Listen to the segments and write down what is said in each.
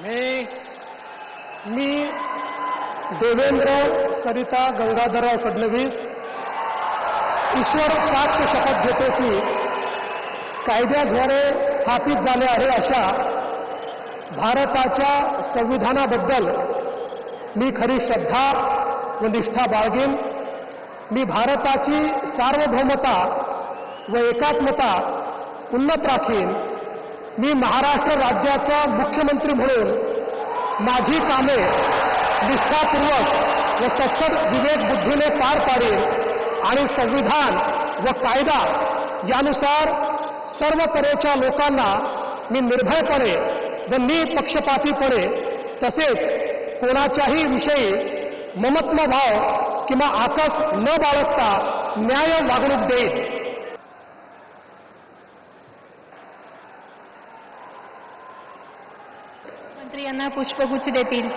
मी देवेंद्र सरिता गंगाधरराव फडणवीस ईश्वर साक्ष शपथ घेतो की कायद्याद्वारे स्थापित झाले आहे अशा भारताच्या संविधानाबद्दल मी खरी श्रद्धा व निष्ठा बाळगेन. मी भारताची सार्वभौमता व एकात्मता उन्नत राखीन. मी महाराष्ट्र राज्याचा मुख्यमंत्री म्हणून माझी कामे निष्ठापूर्वक व सत्सद विवेक बुद्धीने पार पाडेन आणि संविधान व कायदा यानुसार सर्व तऱ्हेच्या लोकांना मी निर्भयपणे व निपक्षपातीपणे तसेच कोणाच्याही विषयी ममत्वभाव किंवा आकस न बाळगता न्याय वागणूक देईन. मंत्री यांना पुष्पगुच्छ देतील.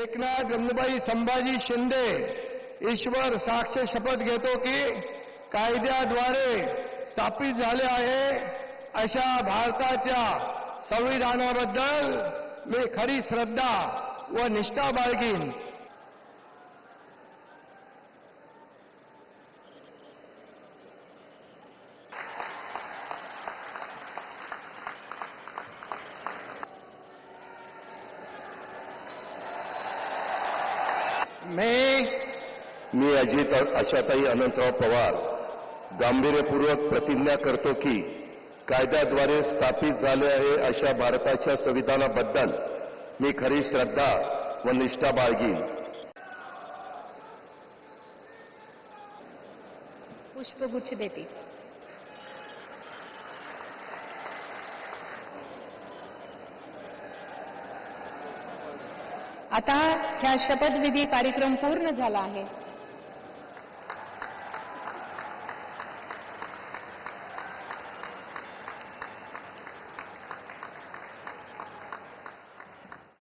एकनाथ रमणबाई संभाजी शिंदे ईश्वर साक्ष शपथ घेतो की कायद्याद्वारे स्थापित झाले आहे अशा भारताच्या संविधानाबद्दल मी खरी श्रद्धा व निष्ठा बाळगीन. मी अजित आशाताई अनंतराव पवार गांभीर्यपूर्वक प्रतिज्ञा करतो की कायद्याद्वारे स्थापित झाले आहे अशा भारताच्या संविधानाबद्दल मी खरी श्रद्धा व निष्ठा बाळगीन. पुष्पगुच्छ देतील. आता ह्या शपथविधी कार्यक्रम पूर्ण झाला आहे.